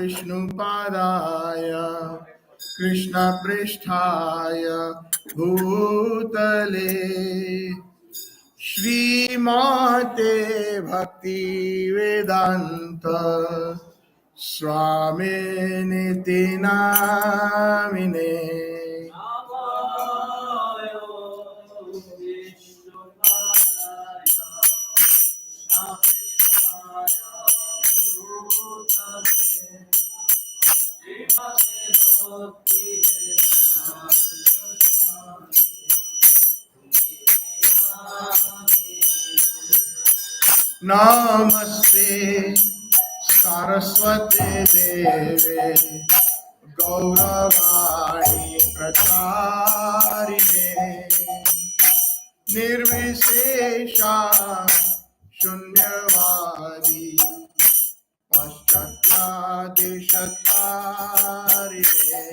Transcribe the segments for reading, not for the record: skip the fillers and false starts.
विष्णुपादाय कृष्णपृष्ठाय भूतले श्रीमते भक्तिवेदान्त स्वामिनिति नामिने। नमस्ते सरस्वती देवे गौरवाणी प्रचारिणे निर्विशेषा शून्यवादी पाश्चात्यादिशतारिणे।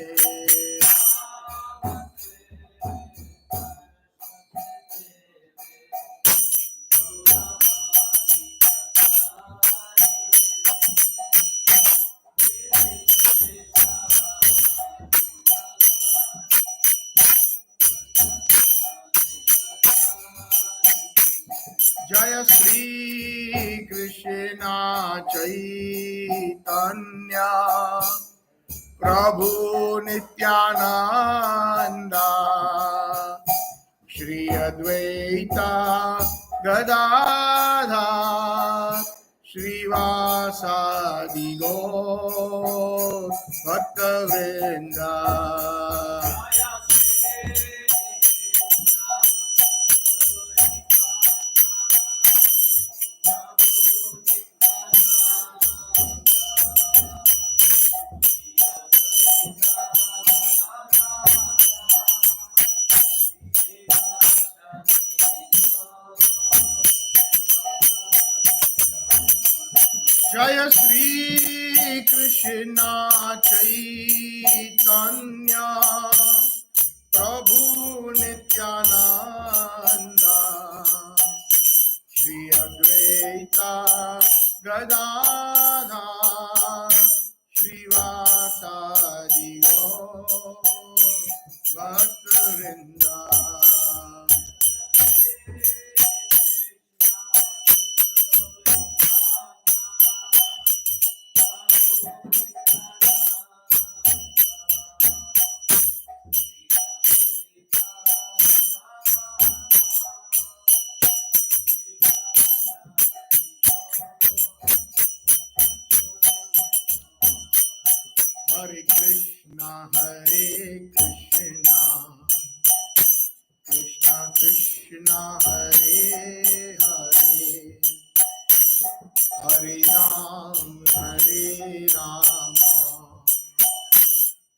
जय श्री कृष्ण चैतन्य प्रभु नित्यानंद श्री अद्वैता गदाधर श्रीवासादि गौर भक्तवृंद। जय श्री कृष्ण चैतन्य प्रभु नित्यानंद श्री अद्वैता गदाधर श्रीवासादि गौर भक्तवृंद। Hare Krishna, Krishna Krishna, Hare Hare, Hare Ram,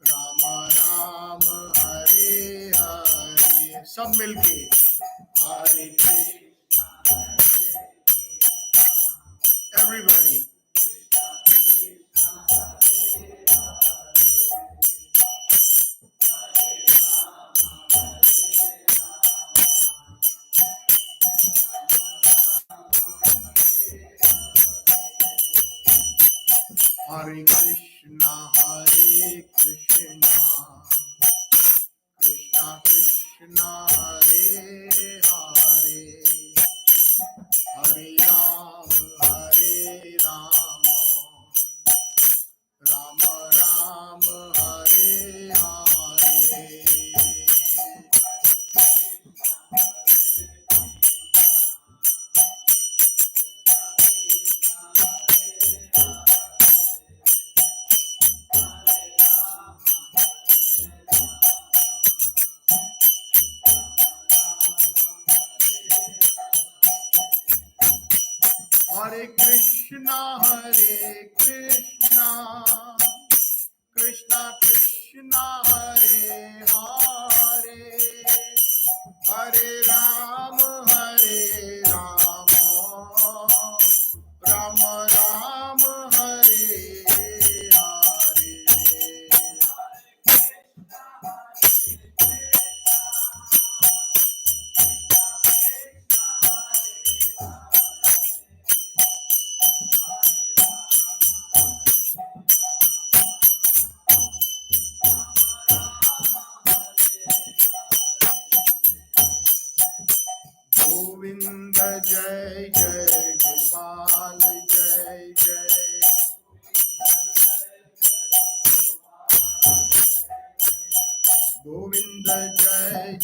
Ram Ram, Hare Hare। सब मिलके Hare Krishna, everybody। Hare Krishna, Krishna Krishna, Hare Hare, Hare Ram, Ram Ram, Hare Hare। Hare Krishna, Krishna Krishna, Hare Hare, Hare Ram, Ram Ram, Hare Hare।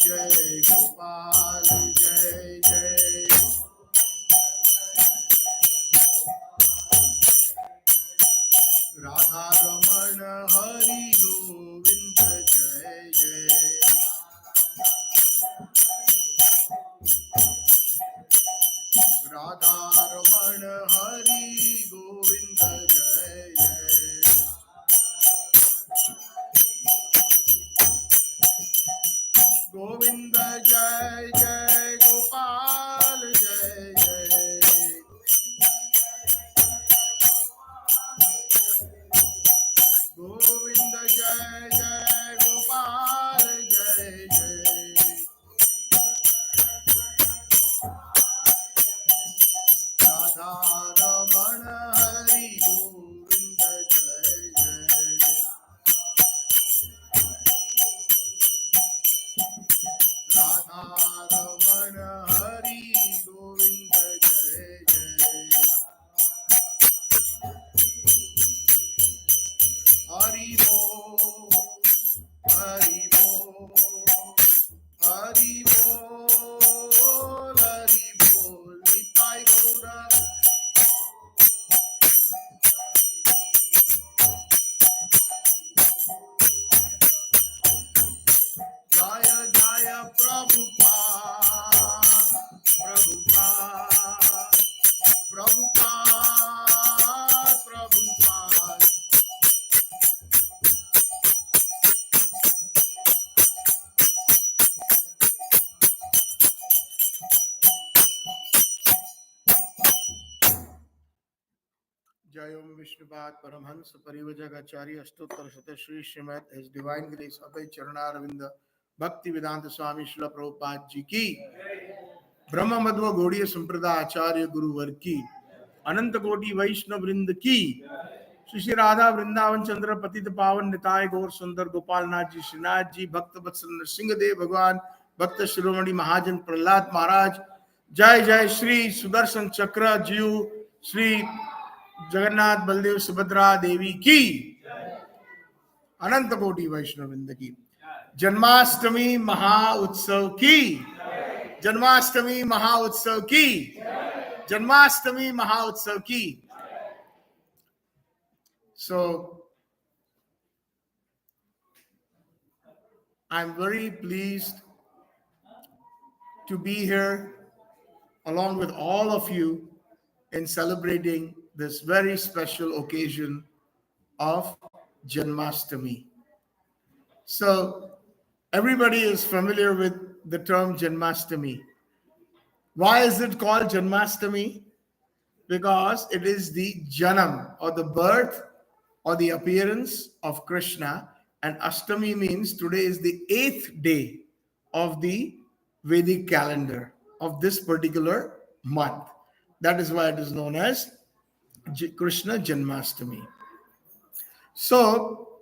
Jai Gopal, Jai Jai. Radha Ramana Hari Govinda Jai Jai. Radha Ramana Hari Govinda Jai Jai. Govinda Jai Jai Gopal Jai Jai. Govinda Jai Jai Gopal Jai Jai. Radha Ramana Hari Govinda Jai Jai. Radha Ramana Hari Govinda Jai Jai. Hari Bo, Hari Bo, Hari Bo, Hari Bo, Nitai Gaura. Jaya Jaya Prabhupada, Prabhupada, Prabhupada, Prabhupada. Jayom Vishnupat Paramhans Parivajagacharya Astottar Sata Shri Srimad His Divine Grace Abhay Charanaravindra Bhakti Vedanta Swami Srila Prabhupada Ji Ki Brahma Madhva Gaudiya Sampradaya Acharya Guru Var Ki Ananta Koti Vaishnav Vrinda Ki Shri Shri Radha Vrindavan Chandra Patita Pavan Nitai Gaur Sundar Gopal Nath Ji Srinath Ji Bhakta Vatsal Nrsingadev Bhagwan Bhakta Shiromani Mahajan Prahlad Maharaj Jai Jai Shri Sudarshan Chakra Jiu Shri Jagannath Baldev Subhadra देवी की अनंत कोटि वैष्णव वृंद की जन्माष्टमी महा उत्सव की जन्माष्टमी महा उत्सव की जन्माष्टमी महा उत्सव की. So I'm very pleased to be here along with all of you in celebrating this very special occasion of Janmashtami. So everybody is familiar with the term Janmashtami. Why is it called Janmashtami? Because it is the Janam or the birth or the appearance of Krishna, and Ashtami means today is the 8th day of the Vedic calendar of this particular month. That is why it is known as Krishna Janmashtami. So,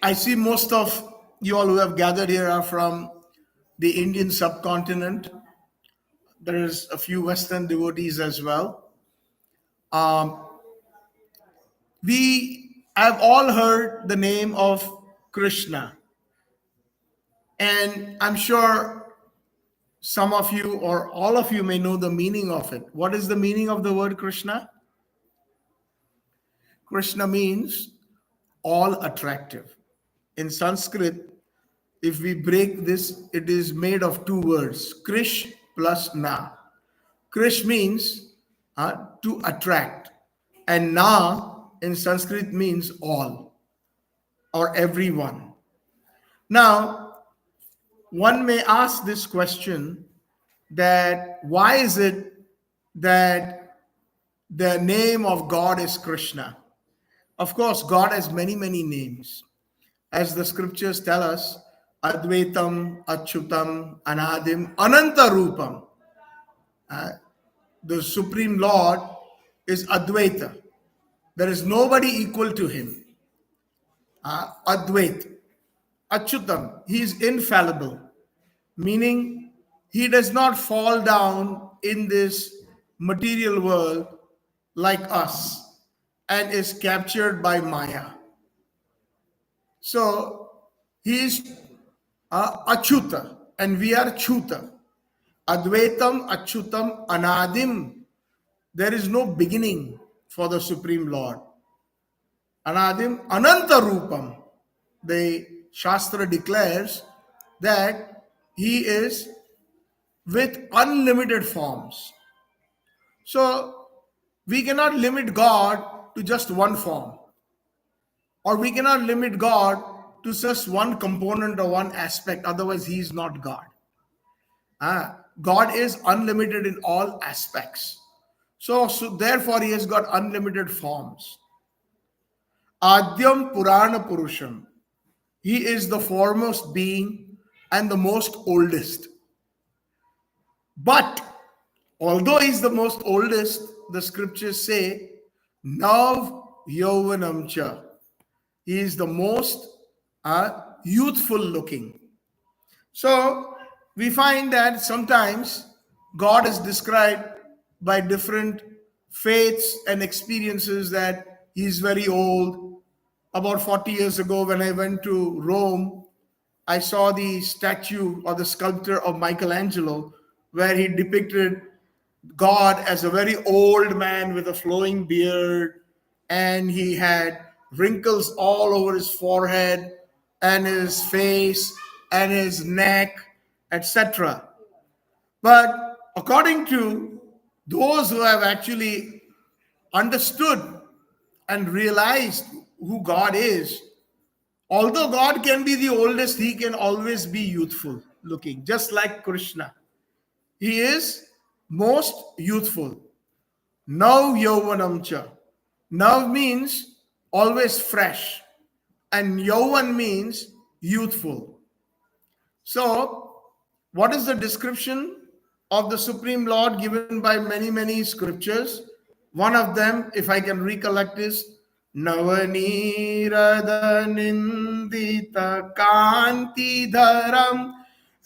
I see most of you all who have gathered here are from the Indian subcontinent. There is a few Western devotees as well. We have all heard the name of Krishna. And I'm sure some of you or all of you may know the meaning of it. What is the meaning of the word Krishna? Krishna means all attractive. In Sanskrit, if we break this, it is made of two words, Krish plus Na. Krish means to attract, and Na in Sanskrit means all or everyone. Now, one may ask this question that why is it that the name of God is Krishna? Of course, God has many, many names. As the scriptures tell us, Advaitam, Achyutam, Anadim, Ananta Rupam. The Supreme Lord is Advaita. There is nobody equal to him. Advait. Achyutam, he is infallible, meaning he does not fall down in this material world like us and is captured by Maya. So he is Achyuta and we are Chuta. Advaitam, Achyutam, Anadim. There is no beginning for the Supreme Lord. Anadim, Ananta Rupam. The Shastra declares that he is with unlimited forms. So we cannot limit God to just one form, or we cannot limit God to just one component or one aspect, otherwise, he is not God. God is unlimited in all aspects. So therefore, he has got unlimited forms. Adyam Purana Purusham. He is the foremost being and the most oldest. But although he's the most oldest, the scriptures say, Nav Yauvanam Cha. He is the most youthful looking. So we find that sometimes God is described by different faiths and experiences that he is very old. About 40 years ago, when I went to Rome, I saw the statue or the sculpture of Michelangelo, where he depicted God as a very old man with a flowing beard, and he had wrinkles all over his forehead and his face and his neck, etc. But according to those who have actually understood and realized who God is, although God can be the oldest, he can always be youthful looking, just like Krishna. He is most youthful. Now Yauvanam cha. Now means always fresh, and Yauvan means youthful. So, what is the description of the Supreme Lord given by many scriptures? One of them, if I can recollect, is Navanirada Nindita Kanti Dharam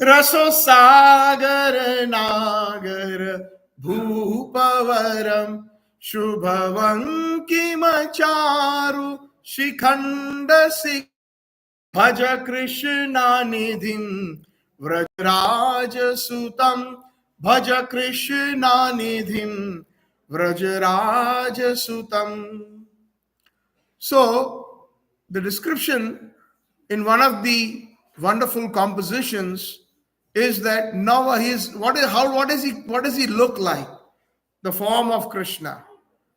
Raso Sagar Nagar Bhupavaram Shubhavam Kimacharu Shikhanda Sikh Bhaja Krishna Nidhim Vrajraja Sutam Bhaja Krishna Nidhim Vrajraja Sutam. So, the description in one of the wonderful compositions is that now what does he look like? The form of Krishna.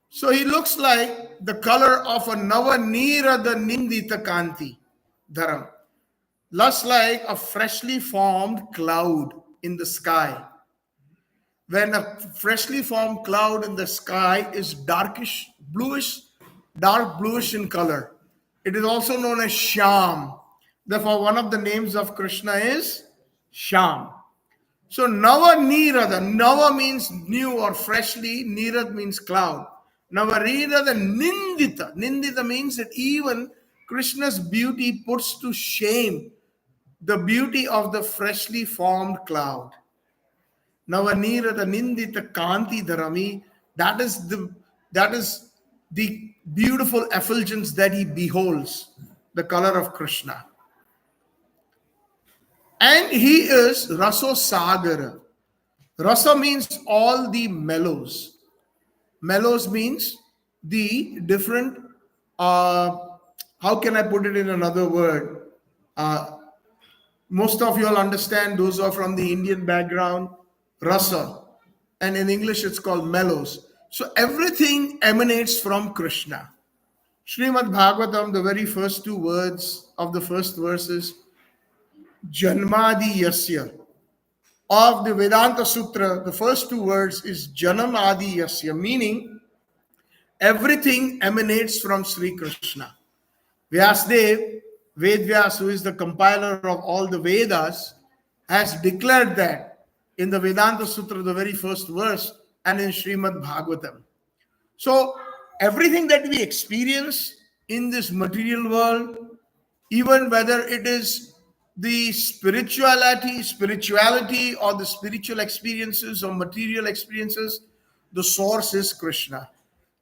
So he looks like the color of a Navanirada Nindita Kanti Dharam, less like a freshly formed cloud in the sky. When a freshly formed cloud in the sky is dark bluish in color, it is also known as Sham. Therefore, one of the names of Krishna is Sham. So Nava Nirada, Nava means new or freshly, Nirad means cloud. Navarida Nindita. Nindita means that even Krishna's beauty puts to shame the beauty of the freshly formed cloud. Navanirada Nindita Kanti Dharami. That is the beautiful effulgence that he beholds, the color of Krishna. And he is Raso Sagara. Rasa means all the mellows. Mellows means the different, how can I put it in another word? Most of you all understand, those who are from the Indian background, rasa. And in English, it's called mellows. So everything emanates from Krishna. Srimad Bhagavatam, the very first two words of the first verse is Janmadi Yasya. Of the Vedanta Sutra, the first two words is Janam Adi Yasya, meaning everything emanates from Sri Krishna. Vyasdev, Vedvyas, who is the compiler of all the Vedas, has declared that in the Vedanta Sutra, the very first verse, and in Srimad Bhagavatam. So everything that we experience in this material world, even whether it is the spirituality or the spiritual experiences or material experiences, the source is Krishna.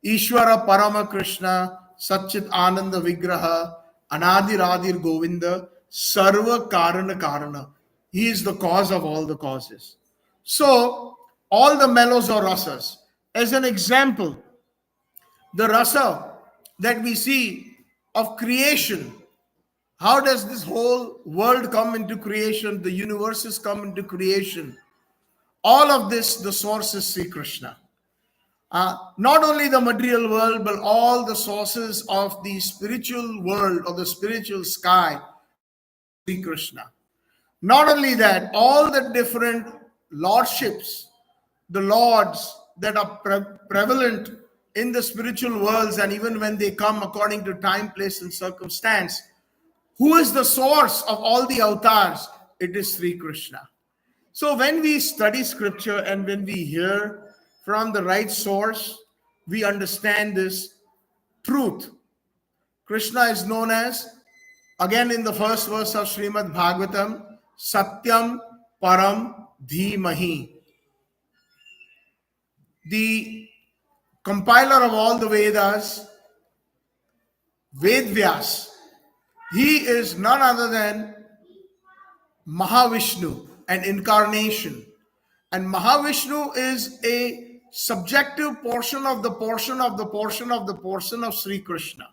Ishvara Parama Krishna, Satchitananda Vigraha, Anadiradir Govinda, Sarva Karana Karana. He is the cause of all the causes. So, all the mellows or rasas. As an example, the rasa that we see of creation, how does this whole world come into creation? The universes come into creation. All of this, the source is Sri Krishna. Not only the material world, but all the sources of the spiritual world or the spiritual sky are Sri Krishna. Not only that, all the different lordships, the lords that are prevalent in the spiritual worlds, and even when they come according to time, place, and circumstance, who is the source of all the avatars? It is Sri Krishna. So when we study scripture and when we hear from the right source, we understand this truth. Krishna is known as, again in the first verse of Srimad Bhagavatam, Satyam Param Dhimahi. The compiler of all the Vedas, Vedvyas, he is none other than Mahavishnu, an incarnation. And Mahavishnu is a subjective portion of the portion of the portion of the portion of Sri Krishna.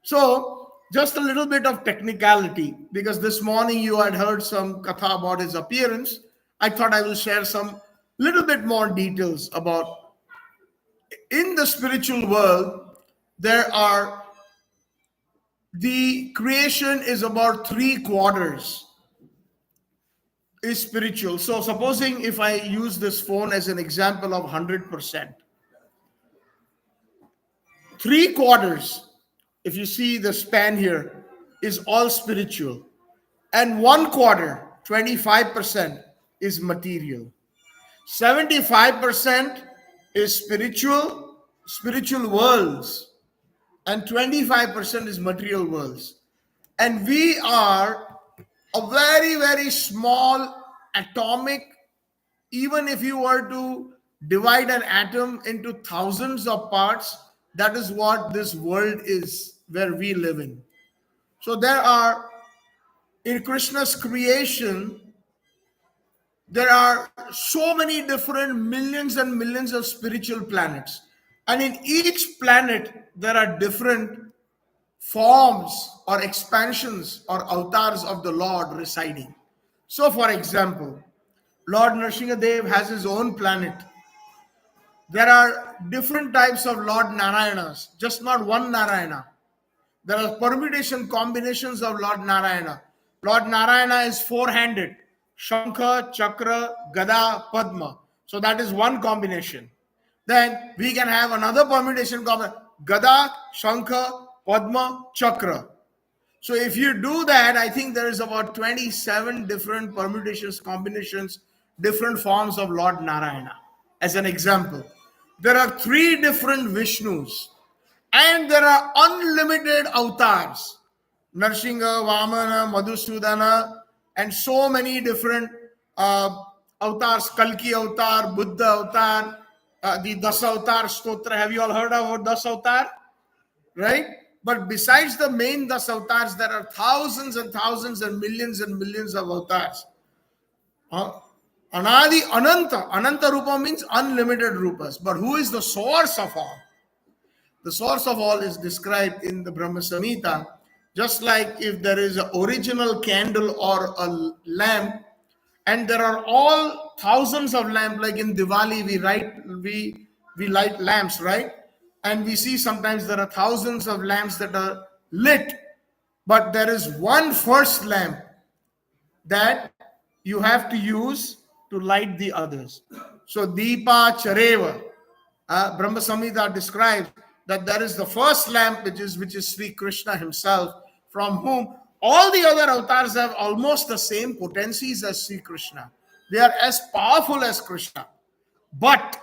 So, just a little bit of technicality, because this morning you had heard some katha about his appearance. I thought I will share some little bit more details about. In the spiritual world, the creation is about 3/4 is spiritual. So supposing if I use this phone as an example of 100%, 3/4, if you see the span here, is all spiritual, and 1/4, 25%, is material. 75% is spiritual worlds, and 25% is material worlds. And we are a very, very small atomic. Even if you were to divide an atom into thousands of parts, that is what this world is where we live in. So in Krishna's creation, there are so many different millions and millions of spiritual planets. And in each planet, there are different forms or expansions or avatars of the Lord residing. So, for example, Lord Nrsimhadev has his own planet. There are different types of Lord Narayanas, just not one Narayana. There are permutation combinations of Lord Narayana. Lord Narayana is four-handed: Shankha, Chakra, Gada, Padma. So that is one combination. Then we can have another permutation combination: Gada, Shankha, Padma, Chakra. So if you do that, I think there is about 27 different permutations, combinations, different forms of Lord Narayana. As an example, there are 3 different Vishnus, and there are unlimited avatars: Narsingha, Vamana, Madhusudana, and so many different avatars: Kalki avatar, Buddha avatar, the Dasa avatar stotra. Have you all heard about Dasa avatar? Right? But besides the main Dasa avatars, there are thousands and thousands and millions of avatars. Anadi Ananta. Ananta Rupa means unlimited Rupas. But who is the source of all? The source of all is described in the Brahma Samhita. Just like if there is an original candle or a lamp, and there are all thousands of lamps, like in Diwali we light lamps, right? And we see sometimes there are thousands of lamps that are lit, but there is one first lamp that you have to use to light the others. So Deepa Chareva, Brahma Samhita describes that there is the first lamp, which is Sri Krishna himself, from whom all the other avatars have almost the same potencies as Sri Krishna. They are as powerful as Krishna. But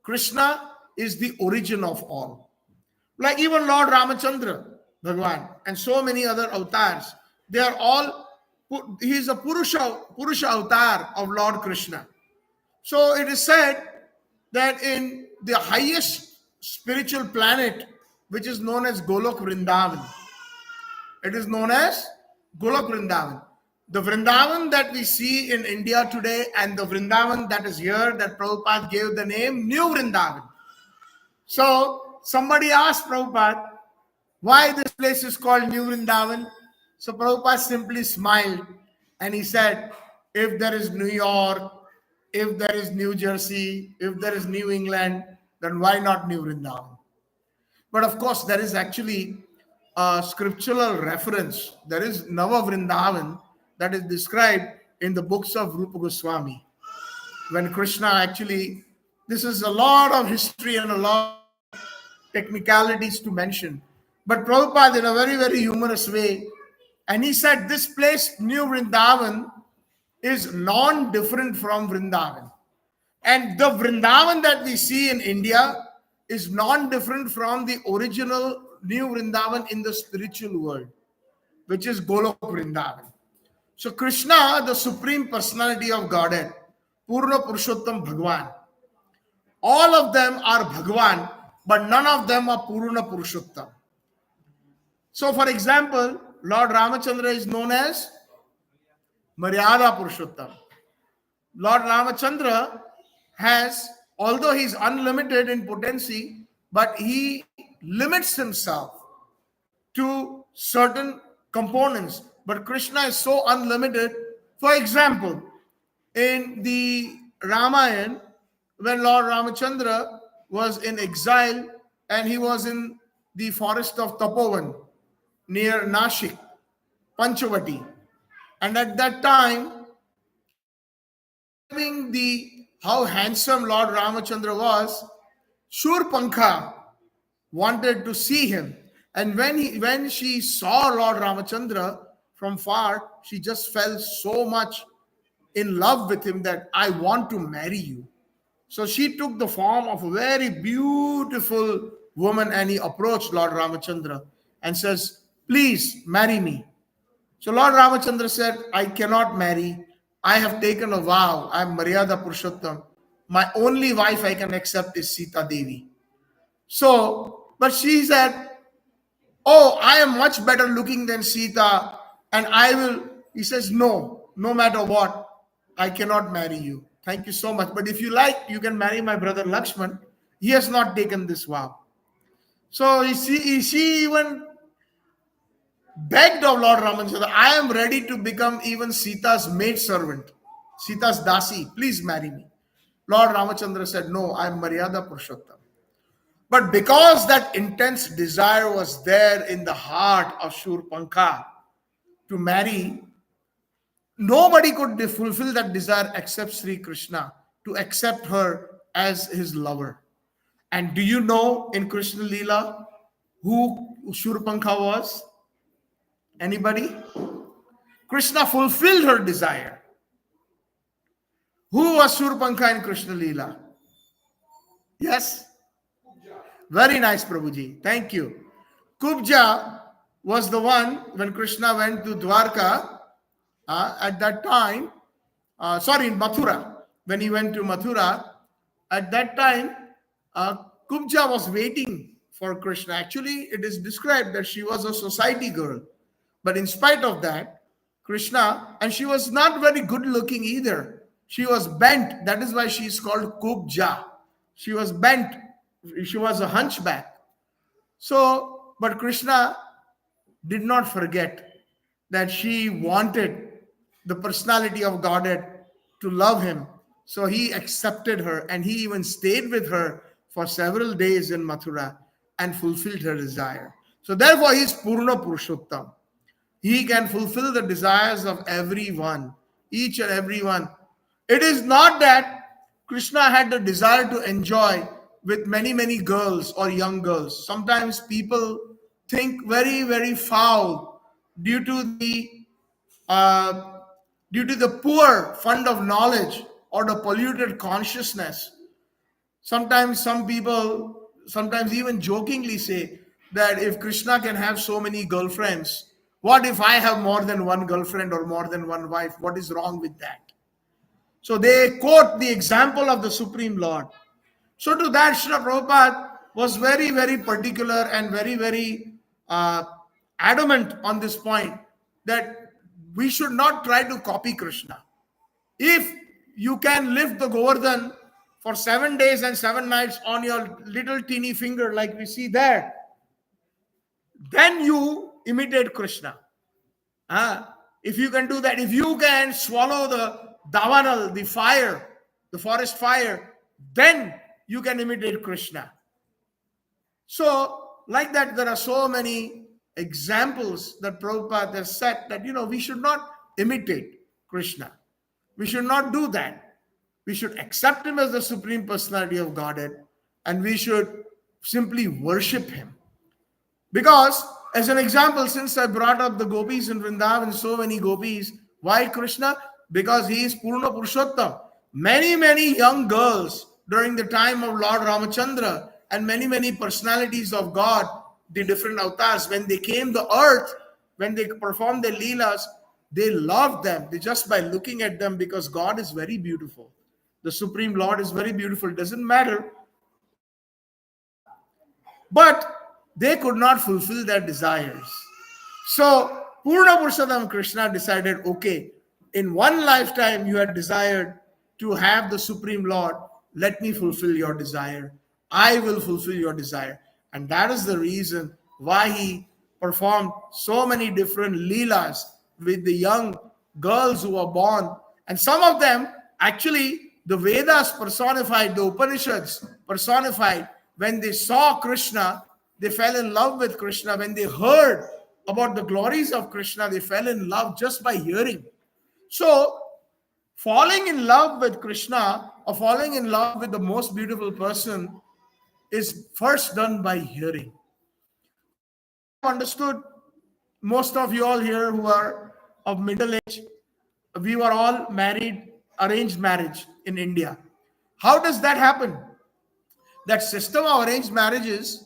Krishna is the origin of all. Like even Lord Ramachandra, Bhagwan, and so many other avatars, they are all, he is a Purusha avatar of Lord Krishna. So it is said that in the highest spiritual planet, which is known as Golok Vrindavan, It is known as Golok Vrindavan. The Vrindavan that we see in India today and the Vrindavan that is here, that Prabhupada gave the name New Vrindavan. So somebody asked Prabhupada why this place is called New Vrindavan. So Prabhupada simply smiled and he said, if there is New York, if there is New Jersey, if there is New England, then why not New Vrindavan? But of course, there is actually a scriptural reference. There is Nava Vrindavan that is described in the books of Rupa Goswami. When Krishna actually, this is a lot of history and a lot of technicalities to mention. But Prabhupada, in a very, very humorous way, and he said, this place, New Vrindavan, is non-different from Vrindavan. And the Vrindavan that we see in India is non-different from the original New Vrindavan in the spiritual world, which is Golok Vrindavan. So Krishna, the Supreme Personality of Godhead, Purna Purushottam Bhagwan, all of them are Bhagwan, but none of them are Purna Purushottam. So for example, Lord Ramachandra is known as Maryada Purushottam. Lord Ramachandra has, although he is unlimited in potency, but he limits himself to certain components. But Krishna is so unlimited. For example, in the Ramayana, when Lord Ramachandra was in exile and he was in the forest of Tapovan near Nashik, Panchavati, and at that time describing how handsome Lord Ramachandra was, Shurpankha wanted to see him. And when she saw Lord Ramachandra from far, she just fell so much in love with him that I want to marry you. So she took the form of a very beautiful woman and he approached Lord Ramachandra and says, please marry me. So Lord Ramachandra said, I cannot marry. I have taken a vow. I am Maryada Purushottam. My only wife I can accept is Sita Devi. So, but she said, oh, I am much better looking than Sita and I will, he says, no matter what, I cannot marry you. Thank you so much. But if you like, you can marry my brother Lakshman. He has not taken this vow. So she even begged of Lord Ramachandra, I am ready to become even Sita's maidservant, Sita's dasi. Please marry me. Lord Ramachandra said, no, I am Maryada Purushottam. But because that intense desire was there in the heart of Shurpankha to marry, nobody could fulfill that desire except Sri Krishna, to accept her as his lover. And do you know in Krishna Leela who Shurpankha was? Anybody? Krishna fulfilled her desire. Who was Shurpankha in Krishna Leela? Yes? Very nice, Prabhuji. Thank you. Kubja was the one when Krishna went to Dwarka at that time. In Mathura. When he went to Mathura, at that time, Kubja was waiting for Krishna. Actually, it is described that she was a society girl. But in spite of that, Krishna, and she was not very good looking either. She was bent. That is why she is called Kubja. She was bent. She was a hunchback. So, but Krishna did not forget that she wanted the personality of Godhead to love him. So he accepted her and he even stayed with her for several days in Mathura and fulfilled her desire. So therefore he is Purna Purushottam. He can fulfill the desires of everyone, each and everyone. It is not that Krishna had the desire to enjoy with many, many girls or young girls. Sometimes people think very, very foul due to the poor fund of knowledge or the polluted consciousness. Sometimes some people, even jokingly say that if Krishna can have so many girlfriends, what if I have more than one girlfriend or more than one wife? What is wrong with that? So they quote the example of the Supreme Lord. So to that, Srila Prabhupada was very, very particular and very, very adamant on this point that we should not try to copy Krishna. If you can lift the Govardhan for 7 days and 7 nights on your little teeny finger, like we see there, then you imitate Krishna. If you can do that, if you can swallow the davanal, the fire, the forest fire, then you can imitate Krishna. So, like that, there are so many examples that Prabhupada has said that, we should not imitate Krishna. We should not do that. We should accept him as the Supreme Personality of Godhead, and we should simply worship him. Because, as an example, since I brought up the gopis in Vrindavan, so many gopis, why Krishna? Because he is Purna Purushottam. Many, many young girls during the time of Lord Ramachandra and many, many personalities of God, the different avatars, when they came to earth, when they performed their leelas, they loved them. They just by looking at them, because God is very beautiful. The Supreme Lord is very beautiful. It doesn't matter. But they could not fulfill their desires. So Purna Purushottam Krishna decided, okay, in one lifetime you had desired to have the Supreme Lord. Let me fulfill your desire. I will fulfill your desire. And that is the reason why he performed so many different leelas with the young girls who were born. And some of them, actually, the Vedas personified, the Upanishads personified. When they saw Krishna, they fell in love with Krishna. When they heard about the glories of Krishna, they fell in love just by hearing. So, falling in love with Krishna or falling in love with the most beautiful person is first done by hearing. So, as I have understood, most of you all here who are of middle age, we were all married, arranged marriage in India. How does that happen? That system of arranged marriages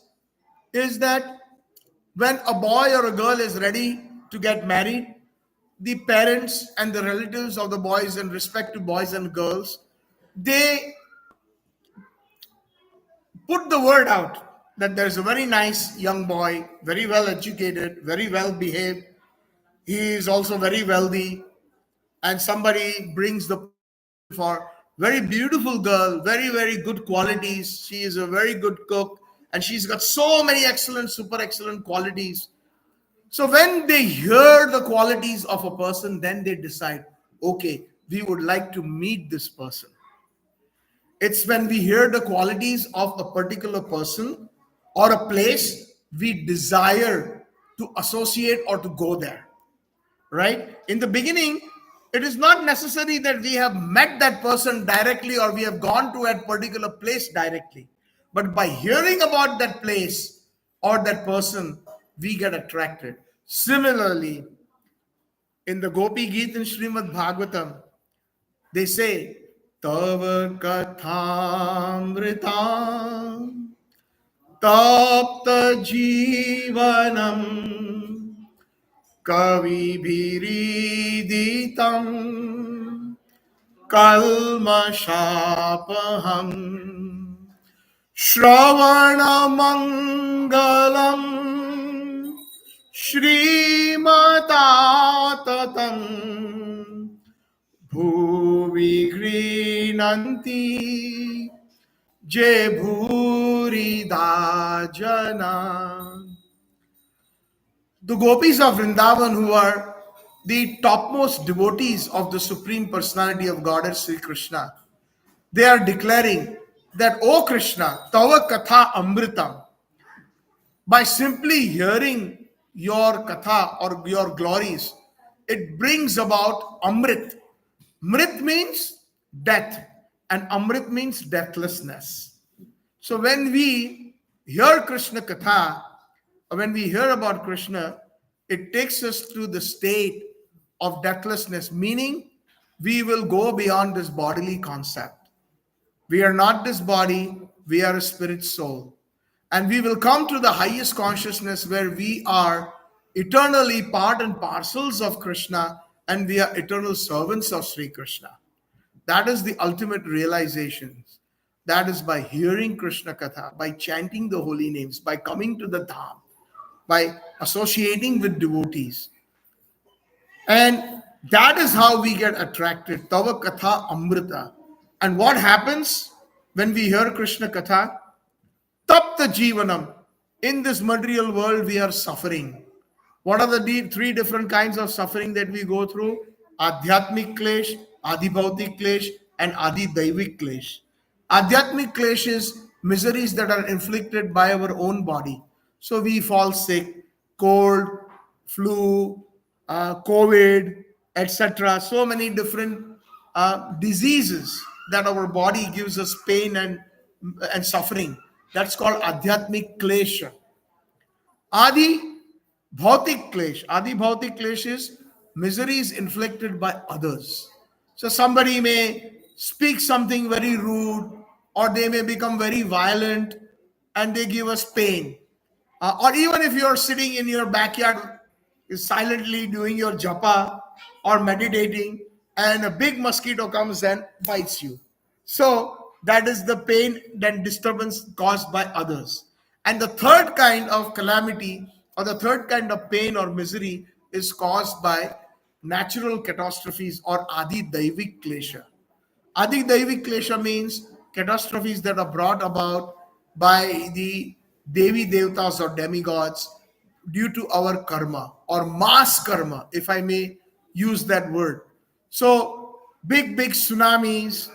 is that when a boy or a girl is ready to get married, the parents and the relatives of the boys in respect to boys and girls, they put the word out that there's a very nice young boy, very well educated, very well behaved. He is also very wealthy, and somebody brings the proposal for very beautiful girl, very, very good qualities. She is a very good cook, and she's got so many excellent, super excellent qualities. So when they hear the qualities of a person, then they decide, okay, we would like to meet this person. It's when we hear the qualities of a particular person or a place, we desire to associate or to go there. Right? In the beginning, it is not necessary that we have met that person directly or we have gone to a particular place directly. But by hearing about that place or that person, we get attracted. Similarly, in the Gopi Geet in Srimad Bhagavatam, they say, Tava Kathamritam Tapta Jivanam Kavibhiriditam Kalmashapaham Shravana Mangalam Srimatatam Bhuvi Grinanti Je Bhurida Jana. The gopis of Vrindavan, who are the topmost devotees of the Supreme Personality of Godhead, Sri Krishna, they are declaring that, O Krishna, Tava Katha Amritam, by simply hearing your Katha or your glories, it brings about Amrit. Mrit means death, and Amrit means deathlessness. So when we hear Krishna Katha, or when we hear about Krishna, it takes us to the state of deathlessness, meaning we will go beyond this bodily concept. We are not this body, we are a spirit soul. And we will come to the highest consciousness where we are eternally part and parcels of Krishna and we are eternal servants of Sri Krishna. That is the ultimate realization. That is by hearing Krishna Katha, by chanting the holy names, by coming to the Dham, by associating with devotees. And that is how we get attracted. Tava Katha Amrita. And what happens when we hear Krishna Katha? Tapta Jivanam. In this material world, we are suffering. What are the three different kinds of suffering that we go through? Adhyatmik Klesh, Adhibhautik Klesh, and Adi Daivik Klesh. Adhyatmik Klesh is miseries that are inflicted by our own body. So we fall sick, cold, flu, COVID, etc. So many different diseases that our body gives us pain and suffering. That's called Adhyatmik Klesha. Adi Bhautik Klesh. Adi Bhautik Klesh is miseries inflicted by others. So somebody may speak something very rude, or they may become very violent and they give us pain. Or even if you're sitting in your backyard silently doing your japa or meditating, and a big mosquito comes and bites you. So that is the pain and disturbance caused by others. And the third kind of calamity, or the third kind of pain or misery, is caused by natural catastrophes or Adi Daivik Klesha. Adi Daivik Klesha means catastrophes that are brought about by the Devi Devtas or demigods due to our karma or mass karma, if I may use that word. So, big tsunamis,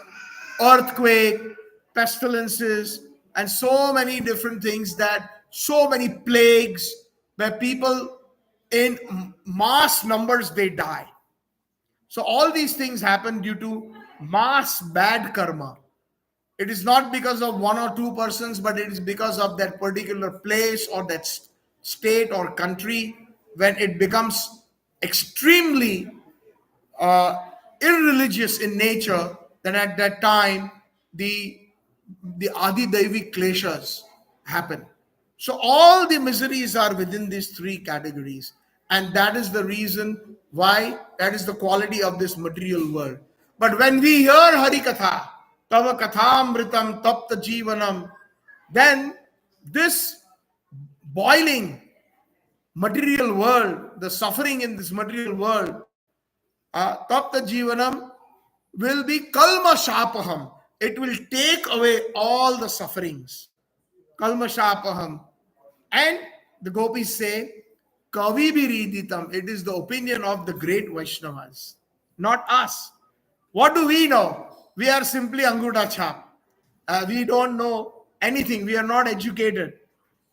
earthquake, pestilences, and so many different things, that so many plagues where people in mass numbers they die. So all these things happen due to mass bad karma. It is not because of one or two persons, but it is because of that particular place or that state or country. When it becomes extremely uh, irreligious in nature, then at that time the Adi Daivik kleshas happen. So all the miseries are within these three categories, and that is the reason why, that is the quality of this material world. But when we hear Hari Katha, Tava Kathamritam Tapta Jivanam, then this boiling material world, the suffering in this material world, Tapta Jivanam will be Kalma Shapaham. It will take away all the sufferings. Kalma Shapaham. And the gopis say, Kavi Biriditam. It is the opinion of the great Vaishnavas, not us. What do we know? We are simply Anguta Chap. We don't know anything. We are not educated.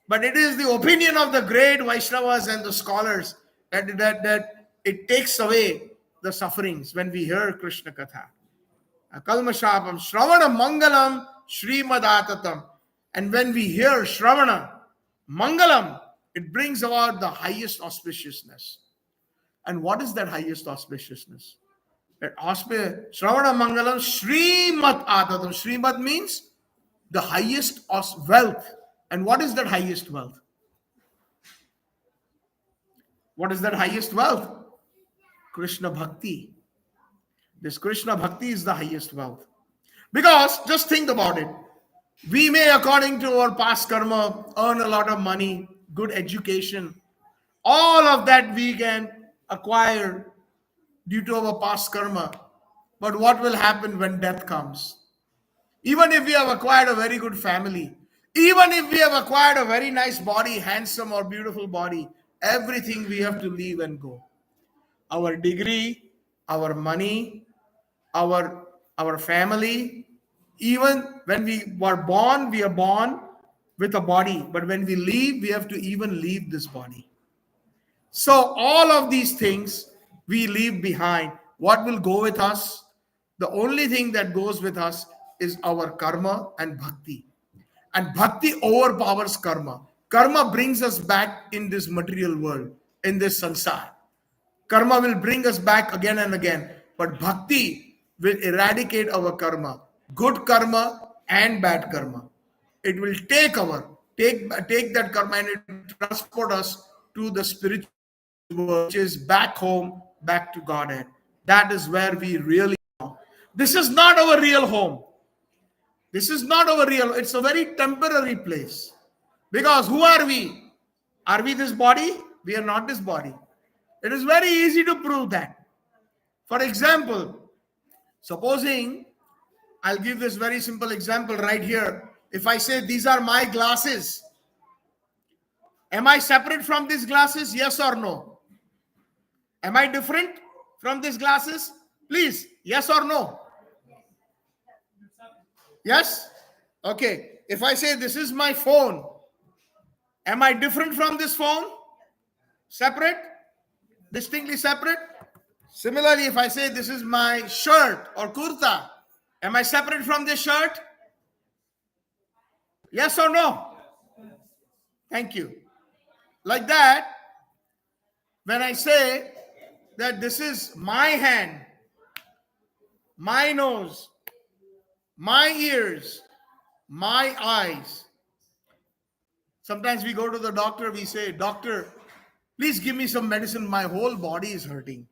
But it is the opinion of the great Vaishnavas and the scholars that it takes away the sufferings when we hear Krishna Katha. Kalmashapam, Shravana Mangalam, Srimad. And when we hear Shravana, Mangalam, it brings about the highest auspiciousness. And what is that highest auspiciousness? Shravana Mangalam, Srimad Atatam. Srimad means the highest wealth. And what is that highest wealth? What is that highest wealth? Krishna Bhakti. This Krishna Bhakti is the highest wealth. Because just think about it. We may, according to our past karma, earn a lot of money, good education. All of that we can acquire due to our past karma. But what will happen when death comes? Even if we have acquired a very good family, even if we have acquired a very nice body, handsome or beautiful body, everything we have to leave and go. Our degree, our money, our family. Even when we were born, we are born with a body, but when we leave, we have to even leave this body. So all of these things we leave behind. What will go with us? The only thing that goes with us is our karma and bhakti. And bhakti overpowers karma. Karma brings us back in this material world, in this sansar. Karma will bring us back again and again. But bhakti will eradicate our karma, good karma and bad karma. It will take that karma and it will transport us to the spiritual world, which is back home, back to Godhead. That is where we really are. This is not our real home. This is not our real, it's a very temporary place. Because who are we? Are we this body? We are not this body. It is very easy to prove that. For example, supposing, I'll give this very simple example right here. If I say these are my glasses, am I separate from these glasses? Yes or no? Am I different from these glasses? Please, yes or no? Yes? Okay. If I say this is my phone, am I different from this phone? Separate? Distinctly separate? Similarly, if I say this is my shirt or kurta, am I separate from this shirt? Yes or no? Thank you. Like that, when I say that this is my hand, my nose, my ears, my eyes. Sometimes we go to the doctor, we say, doctor, please give me some medicine. My whole body is hurting.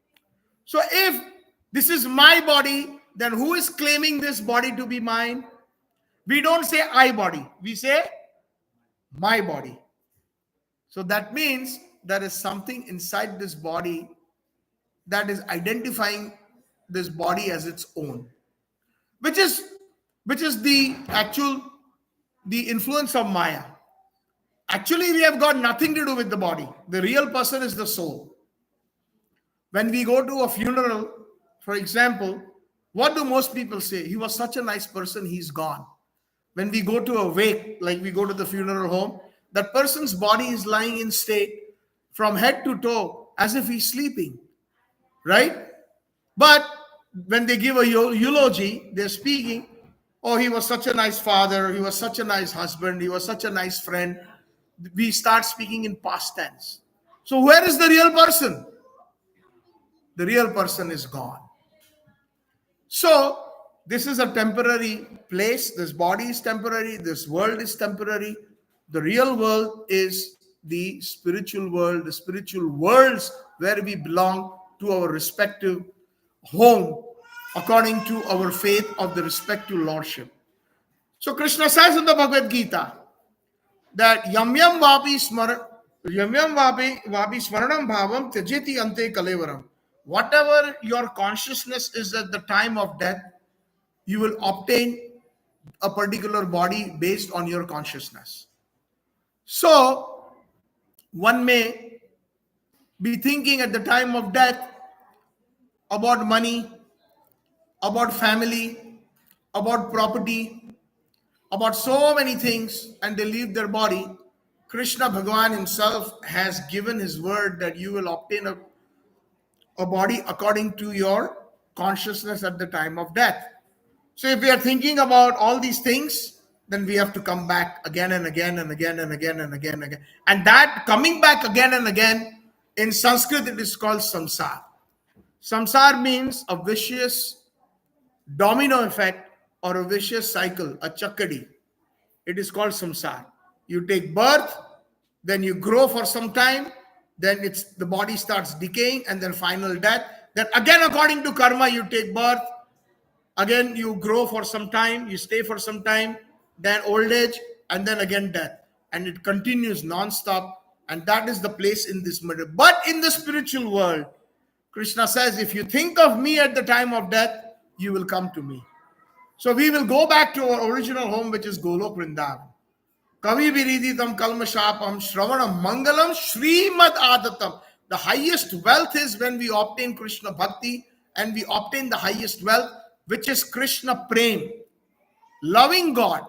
So if this is my body, then who is claiming this body to be mine? We don't say I body. We say my body. So that means there is something inside this body that is identifying this body as its own, which is the influence of Maya. Actually, we have got nothing to do with the body. The real person is the soul. When we go to a funeral, for example, what do most people say? He was such a nice person, he's gone. When we go to a wake, like we go to the funeral home, that person's body is lying in state from head to toe as if he's sleeping, right? But when they give a eulogy, they're speaking, oh, he was such a nice father, he was such a nice husband, he was such a nice friend. We start speaking in past tense. So where is the real person? The real person is gone. So this is a temporary place. This body is temporary. This world is temporary. The real world is the spiritual world, the spiritual worlds where we belong to our respective home according to our faith of the respective lordship. So Krishna says in the Bhagavad Gita that yam yam vapi smaranam bhavam tyajeti ante kalevaram. Whatever your consciousness is at the time of death, you will obtain a particular body based on your consciousness. So one may be thinking at the time of death about money, about family, about property, about so many things, and they leave their body. Krishna Bhagavan himself has given his word that you will obtain a body according to your consciousness at the time of death. So if we are thinking about all these things, then we have to come back again and again and again and again and again and again. And that coming back again and again, in Sanskrit it is called samsara. Samsara means a vicious domino effect or a vicious cycle, a chakadi. It is called samsara. You take birth, then you grow for some time, then the body starts decaying, and then final death. Then again, according to karma, you take birth, again you grow for some time, you stay for some time, then old age, and then again death. And it continues non-stop, and that is the place in this middle. But in the spiritual world, Krishna says, if you think of me at the time of death, you will come to me. So we will go back to our original home, which is Golok Vrindavan. Kavi Viriditam Kalmashapam Shravanam Mangalam Srimad Adatam. The highest wealth is when we obtain Krishna Bhakti, and we obtain the highest wealth, which is Krishna Prem, loving God.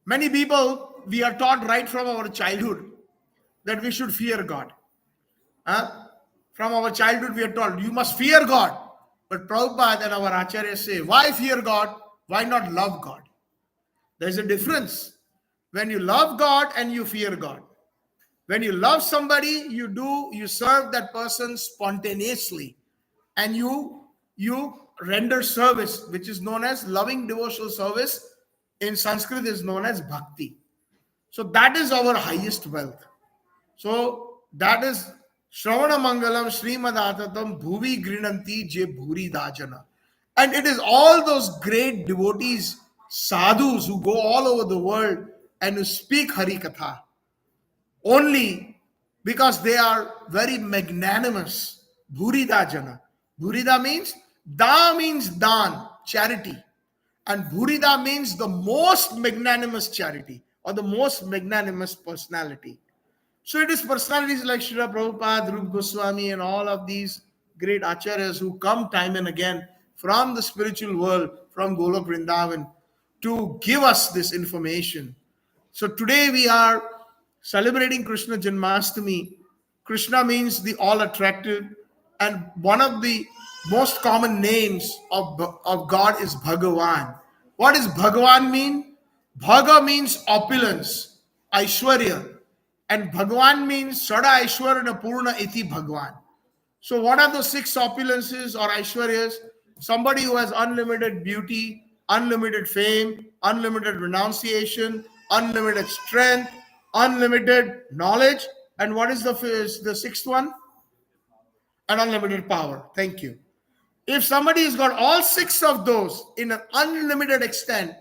Many people, we are taught right from our childhood that we should fear God. From our childhood, we are told, you must fear God. But Prabhupada and our Acharyas say, why fear God? Why not love God? There's a difference. When you love God and you fear God. When you love somebody, you serve that person spontaneously. And you render service, which is known as loving devotional service. In Sanskrit is known as bhakti. So that is our highest wealth. So that is Shravana Mangalam Srimad Atatam Bhuvi Grinanti Je Bhuri Dajana. And it is all those great devotees, sadhus who go all over the world and who speak Hari Katha. only because they are very magnanimous. Bhurida Jana. Bhurida means, Da means Dan, charity. And Bhurida means the most magnanimous charity or the most magnanimous personality. So it is personalities like Srila Prabhupada, Rupa Goswami, and all of these great acharyas who come time and again from the spiritual world, from Golok Vrindavan, to give us this information. So today we are celebrating Krishna Janmashtami. Krishna means the all attractive, and one of the most common names of God is Bhagavan. What does Bhagavan mean? Bhaga means opulence, Aishwarya, and Bhagavan means Sada Aishwarya Purna Iti Bhagavan. So, what are the six opulences or Aishwaryas? Somebody who has unlimited beauty, unlimited fame, unlimited renunciation, unlimited strength, unlimited knowledge. And what is the sixth one? An unlimited power. Thank you. If somebody has got all six of those in an unlimited extent,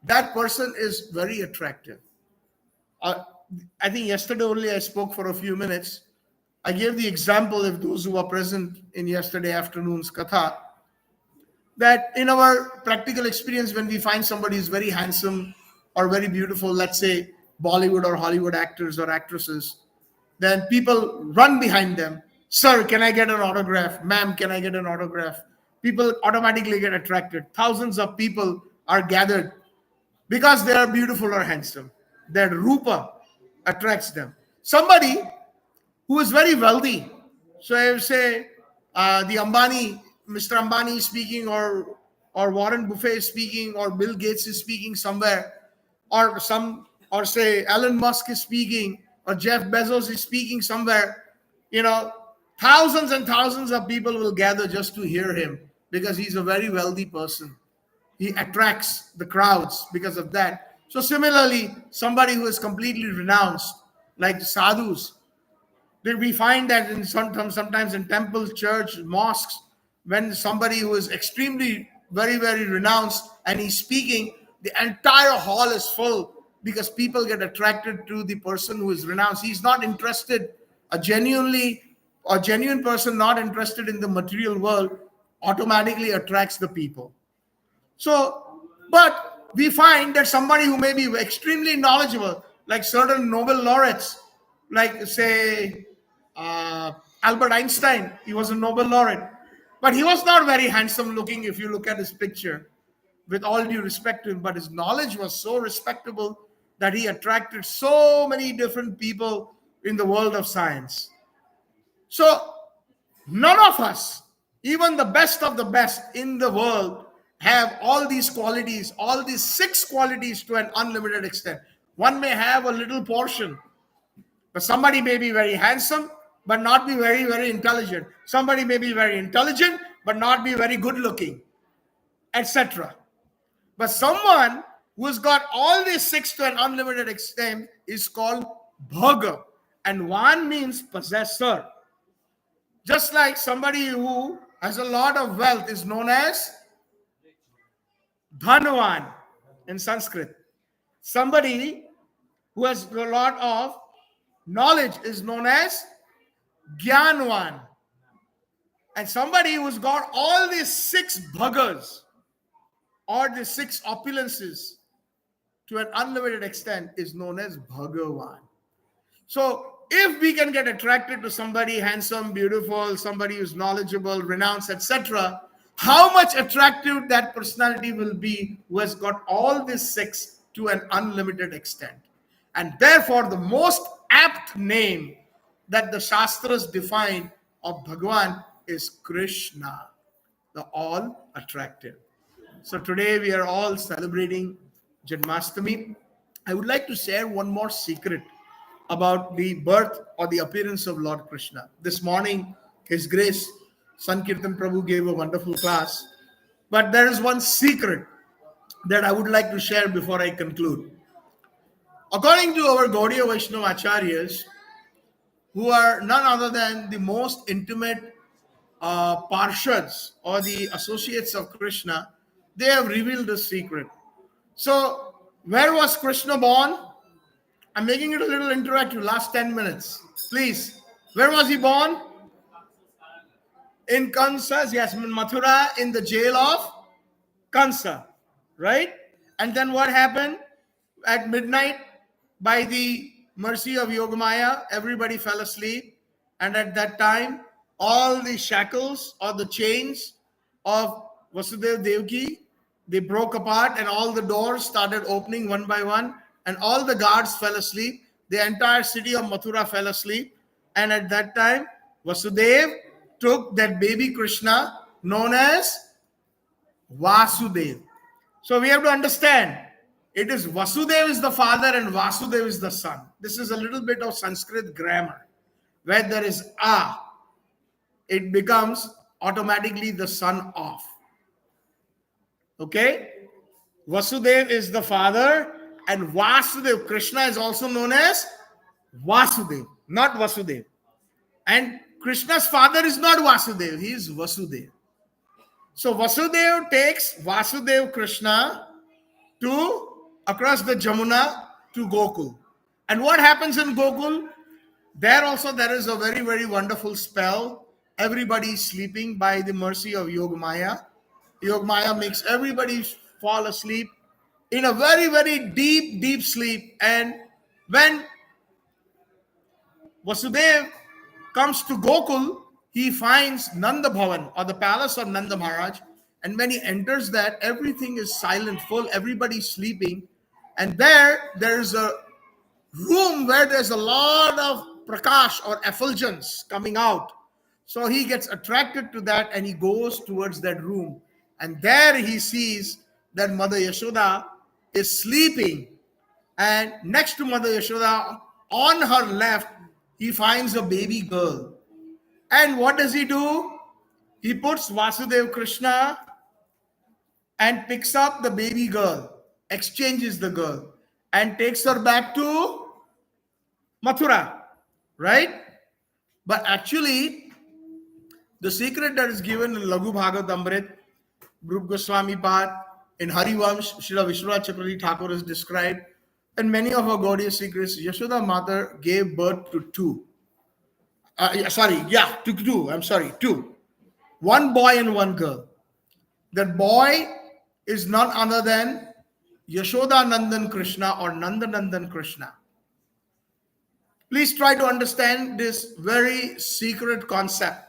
that person is very attractive. I think yesterday only I spoke for a few minutes. I gave the example, if those who were present in yesterday afternoon's Katha, that in our practical experience, when we find somebody is very handsome or very beautiful, let's say Bollywood or Hollywood actors or actresses, then people run behind them. Sir, can I get an autograph? Ma'am, can I get an autograph? People automatically get attracted. Thousands of people are gathered because they are beautiful or handsome. Their rupa attracts them. Somebody who is very wealthy. So I would say the Ambani, Mr. Ambani is speaking, or Warren Buffett is speaking, or Bill Gates is speaking somewhere, or say Elon Musk is speaking, or Jeff Bezos is speaking somewhere. Thousands and thousands of people will gather just to hear him because he's a very wealthy person. He attracts the crowds because of that. So similarly, somebody who is completely renounced, like sadhus, did we find that sometimes in temples, church, mosques, when somebody who is extremely very, very renounced and he's speaking, the entire hall is full because people get attracted to the person who is renounced. He's not interested, a genuine person not interested in the material world automatically attracts the people. So, but we find that somebody who may be extremely knowledgeable, like certain Nobel laureates, like say Albert Einstein, he was a Nobel laureate, but he was not very handsome looking if you look at his picture, with all due respect to him, but his knowledge was so respectable that he attracted so many different people in the world of science. So none of us, even the best of the best in the world, have all these qualities, all these six qualities to an unlimited extent. One may have a little portion, but somebody may be very handsome, but not be very, very intelligent. Somebody may be very intelligent, but not be very good looking, etc. But someone who's got all these six to an unlimited extent is called Bhaga. And one means possessor. Just like somebody who has a lot of wealth is known as Dhanvan in Sanskrit. Somebody who has a lot of knowledge is known as Gyanvan. And somebody who's got all these six bhagas or the six opulences to an unlimited extent is known as Bhagavan. So if we can get attracted to somebody handsome, beautiful, somebody who's knowledgeable, renounced, etc., how much attractive that personality will be who has got all these six to an unlimited extent. And therefore, the most apt name that the Shastras define of Bhagavan is Krishna, the all attractive. So today we are all celebrating Janmashtami. I would like to share one more secret about the birth or the appearance of Lord Krishna. This morning, His Grace, Sankirtan Prabhu gave a wonderful class. But there is one secret that I would like to share before I conclude. According to our Gaudiya Vaishnava Acharyas, who are none other than the most intimate parshads or the associates of Krishna, they have revealed this secret. So, where was Krishna born? I'm making it a little interactive. Last 10 minutes. Please. Where was he born? In Kansas. Yes, in Mathura, in the jail of Kansa. Right? And then what happened? At midnight, by the mercy of Yogamaya, everybody fell asleep. And at that time, all the shackles or the chains of Vasudev Devaki, they broke apart and all the doors started opening one by one. And all the guards fell asleep. The entire city of Mathura fell asleep. And at that time, Vasudev took that baby Krishna known as Vasudev. So we have to understand it is Vasudev is the father and Vasudev is the son. This is a little bit of Sanskrit grammar. Where there is a, it becomes automatically the son of. Okay? Vasudev is the father and Vasudev, Krishna is also known as Vasudev, not Vasudev. And Krishna's father is not Vasudev, he is Vasudev. So Vasudev takes Vasudev Krishna to across the Jamuna to Gokul. And what happens in Gokul? There also there is a very, very wonderful spell. Everybody is sleeping by the mercy of Yogamaya. Yogamaya makes everybody fall asleep in a very, very deep, deep sleep. And when Vasudev comes to Gokul, he finds Nanda Bhavan or the palace of Nanda Maharaj. And when he enters that, everything is silent, full, everybody's sleeping. And there's a room where there's a lot of prakash or effulgence coming out. So he gets attracted to that and he goes towards that room. And there he sees that Mother Yashoda is sleeping. And next to Mother Yashoda, on her left, he finds a baby girl. And what does he do? He puts Vasudev Krishna and picks up the baby girl, exchanges the girl, and takes her back to Mathura, right? But actually, the secret that is given in Laghu Bhagavatamrit, Rup Goswami Pad, in Harivamsh, Srila Vishwanath Chakravarti Thakur is described, and many of our Gaudiya secrets, Yashoda Mother gave birth to two. Two. One boy and one girl. That boy is none other than Yashoda Nandan Krishna or Nanda Nandan Krishna. Please try to understand this very secret concept.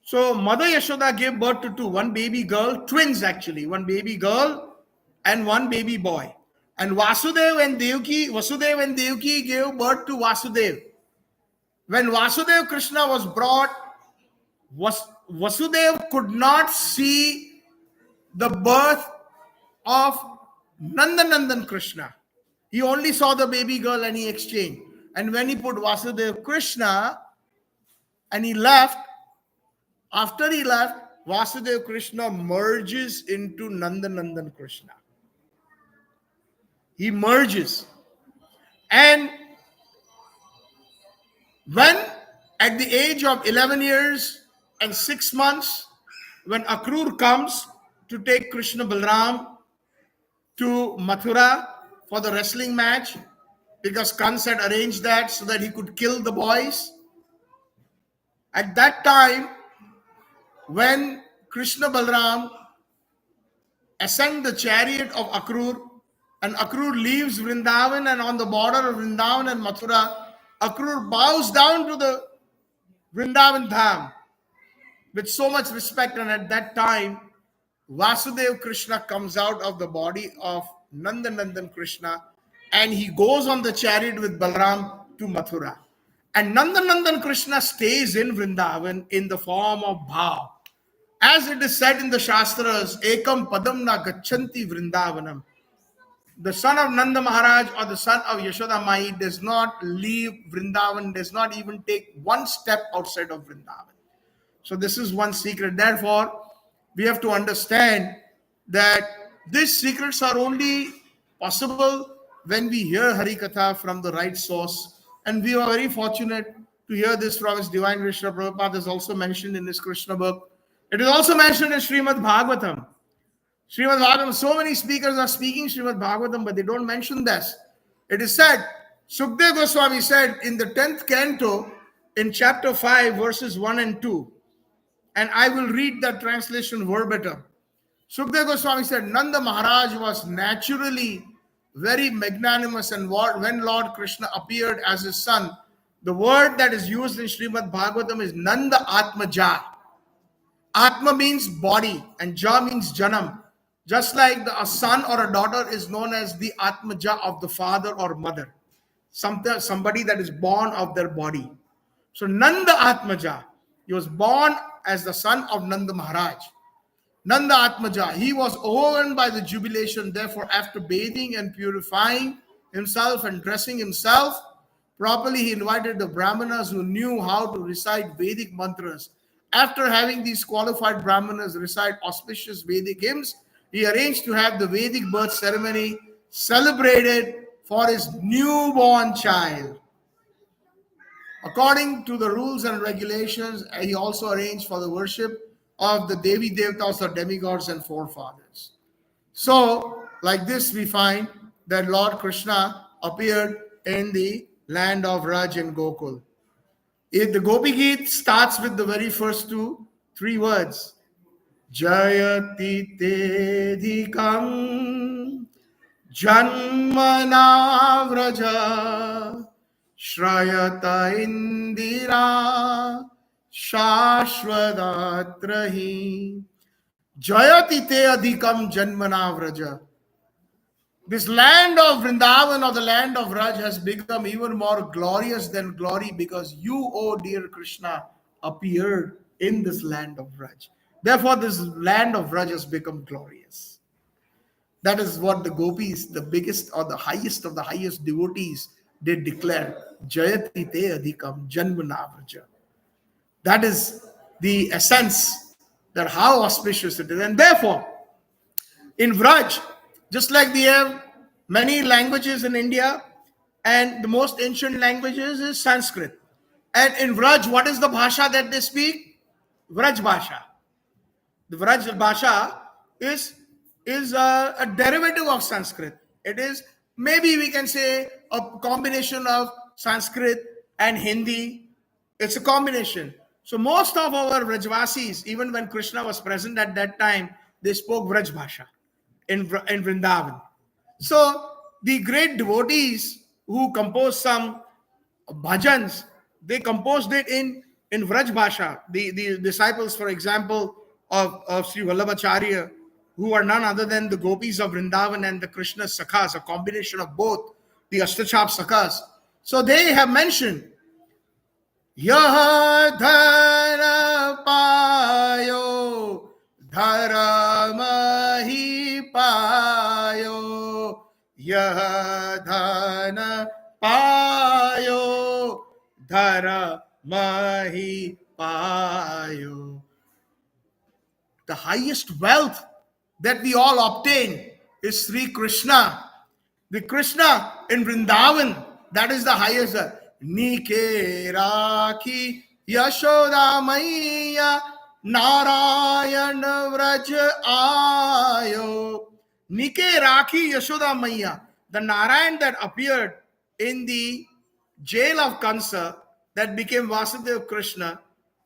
So Mother Yashoda gave birth to two, one baby girl, twins actually, one baby girl and one baby boy. And Vasudev and Devaki gave birth to Vasudev. When Vasudev Krishna was brought, Vasudev could not see the birth of Nandanandan Krishna. He only saw the baby girl and he exchanged. And when he put Vasudev Krishna and he left, after he left, Vasudev Krishna merges into Nandanandan Krishna. He merges. And when at the age of 11 years and 6 months, when Akrur comes to take Krishna Balram to Mathura for the wrestling match, because Kans had arranged that so that he could kill the boys. At that time, when Krishna Balram ascend the chariot of Akrur, and Akrur leaves Vrindavan, and on the border of Vrindavan and Mathura, Akrur bows down to the Vrindavan Dham with so much respect. And at that time, Vasudev Krishna comes out of the body of Nandanandan Krishna and he goes on the chariot with Balram to Mathura. And Nandanandan Krishna stays in Vrindavan in the form of Bhav. As it is said in the Shastras, Ekam Padam na Gachanti Vrindavanam. The son of Nanda Maharaj or the son of Yashoda Mai does not leave Vrindavan, does not even take one step outside of Vrindavan. So this is one secret. Therefore, we have to understand that these secrets are only possible when we hear Hari Katha from the right source. And we are very fortunate to hear this from His Divine Grace. Prabhupada is also mentioned in his Krishna book. It is also mentioned in Srimad Bhagavatam. Srimad Bhagavatam, so many speakers are speaking Srimad Bhagavatam, but they don't mention this. It is said, Sukdev Goswami said in the 10th canto, in chapter 5, verses 1 and 2, and I will read that translation verbatim. Sukdev Goswami said, Nanda Maharaj was naturally very magnanimous, and when Lord Krishna appeared as his son, the word that is used in Srimad Bhagavatam is Nanda Atmaja. Atma means body and Ja means Janam. Just like a son or a daughter is known as the Atmaja of the father or mother. Somebody that is born of their body. So Nanda Atmaja, he was born as the son of Nanda Maharaj. Nanda Atmaja, he was overwhelmed by the jubilation. Therefore, after bathing and purifying himself and dressing himself properly, he invited the Brahmanas who knew how to recite Vedic mantras. After having these qualified Brahmanas recite auspicious Vedic hymns, he arranged to have the Vedic birth ceremony celebrated for his newborn child. According to the rules and regulations, he also arranged for the worship of the Devi Devtas or demigods and forefathers. So, like this, we find that Lord Krishna appeared in the land of Raj and Gokul. If the Gopi Geet starts with the very first three words, Jayati Tedhikam Janmana Vraja Shrayata Indira Shashwadatrahi Jayati Te Adhikam Janmana Vraja. This land of Vrindavan or the land of Raj has become even more glorious than glory because you, oh dear Krishna, appeared in this land of Raj. Therefore, this land of Raj has become glorious. That is what the gopis, the biggest or the highest of the highest devotees, did declare. Jayati te adhikam janmanavraja. That is the essence, that how auspicious it is. And therefore, in Vraj, just like we have many languages in India, and the most ancient languages is Sanskrit. And in Vraj, what is the bhasha that they speak? Vraj bhasha. The Vraj bhasha is a derivative of Sanskrit. It is, maybe we can say, a combination of Sanskrit and Hindi. It's a combination. So most of our Vrajvasis, even when Krishna was present at that time, they spoke Vraj bhasha in Vrindavan. So the great devotees who composed some bhajans, they composed it in Vraj bhasha. The disciples, for example, of Sri Vallabhacharya, who are none other than the gopis of Vrindavan and the Krishna Sakhas, a combination of both, the Ashtachap Sakhas. So they have mentioned, Yah dhara payo dharamahi payo Yah dhana payo dharamahi payo. The highest wealth that we all obtain is Sri Krishna. The Krishna in Vrindavan, that is the highest. Nike Rakhi Yashoda Maiya Narayan Vraj Ayo. Nike Rakhi Yashoda Maiya. The Narayan that appeared in the jail of Kansa, that became Vasudeva Krishna,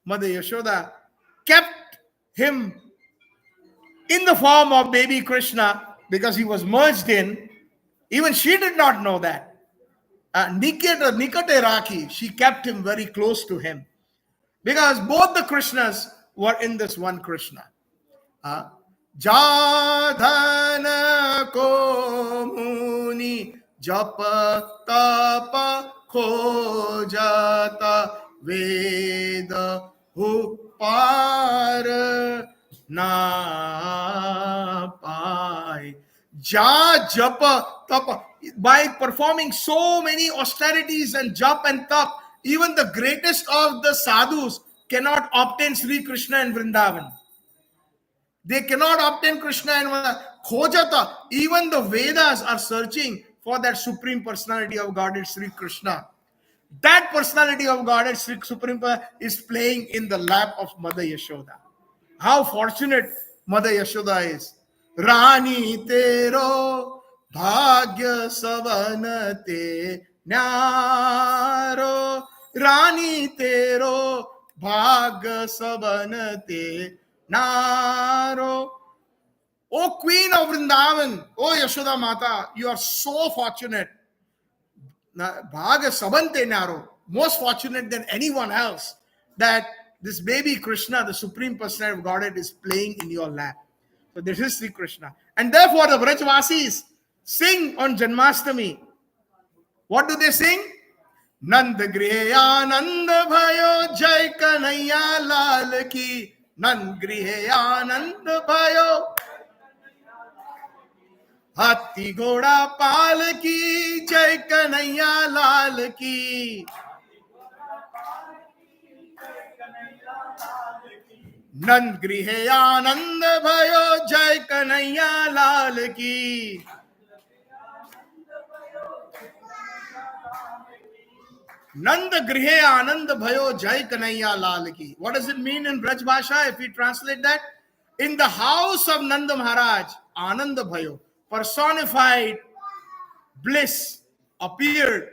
Mother Yashoda kept him in the form of baby Krishna because he was merged in. Even she did not know that. Nikate Rakhi, she kept him very close to him because both the Krishnas were in this one Krishna. Jadhana ko muni japa tapa khojata veda upar na pai. Ja japa tapa. By performing so many austerities and jap and tap, even the greatest of the sadhus cannot obtain Sri Krishna in Vrindavan. They cannot obtain Krishna in Vrindavan. Khojata, even the Vedas are searching for that supreme personality of Godhead, Sri Krishna. That personality of Godhead, Sri Supreme, is playing in the lap of Mother Yashoda. How fortunate Mother Yashoda is. Rani tero Bhagya savanate न्यारो रानी तेरो भाग सबन ते नारो. O Queen of Vrindavan, O Yashoda Mata, you are so fortunate. Bhaga sabante naro, most fortunate than anyone else, that this baby Krishna, the Supreme Personality of Godhead, is playing in your lap. So this is Sri Krishna. And therefore the Brajvasis sing on Janmashtami. What do they sing? Nand grihe anand bhayo jai kanaiya lal ki. Nand grihe anand bhayo हाथी घोड़ा पाल की जय कन्हैया लाल की. नंद गृहे आनंद भयो जय कन्हैया लाल की. नंद गृहे आनंद भयो जय कन्हैया लाल की. What does it mean in Braj Bhasha if we translate that? In the house of Nanda Maharaj, Anand Bhayo, personified bliss, appeared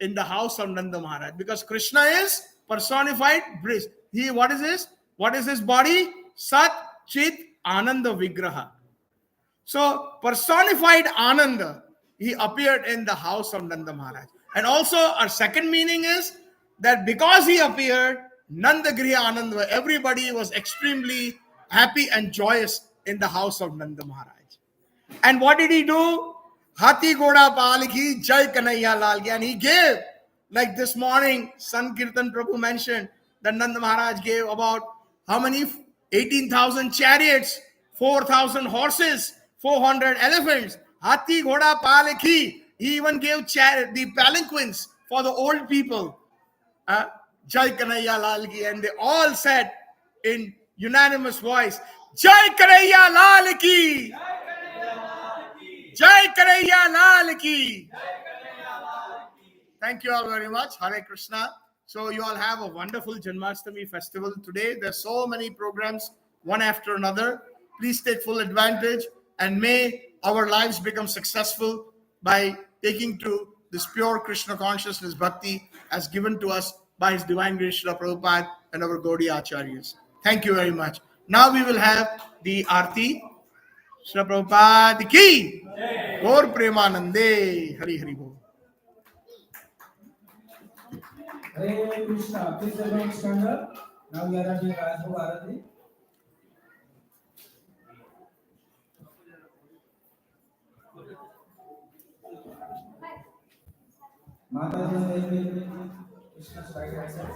in the house of Nanda Maharaj, because Krishna is personified bliss. He, what is this? What is his body? Sat Chit Ananda Vigraha. So personified Ananda, he appeared in the house of Nanda Maharaj. And also our second meaning is that because he appeared, Nanda Griha Ananda, everybody was extremely happy and joyous in the house of Nanda Maharaj. And what did he do? Hathi Goda Pal ki Jai Kanaiya Lal ki. And he gave, like this morning, Sankirtan Prabhu mentioned that Nanda Maharaj gave about how many? 18,000 chariots, 4,000 horses, 400 elephants. Hathi Goda Pal ki. He even gave the palanquins for the old people. Jai Kanaiya Lal ki. And they all said in unanimous voice, Jai Kanaiya Lal ki. Jai Kanaiya Lal ki. Thank you all very much. Hare Krishna. So you all have a wonderful Janmashtami festival today. There's so many programs, one after another. Please take full advantage, and may our lives become successful by taking to this pure Krishna consciousness bhakti as given to us by His Divine Grace Srila Prabhupada and our Gaudiya Acharyas. Thank you very much. Now we will have the Aarti. Srila Prabhupada ki Gaur Premanande. Hari Hari Bol. Hare Krishna. Please everyone stand up. Now we are doing Rajbhog Arati. Mataji, Krishna's right hand side.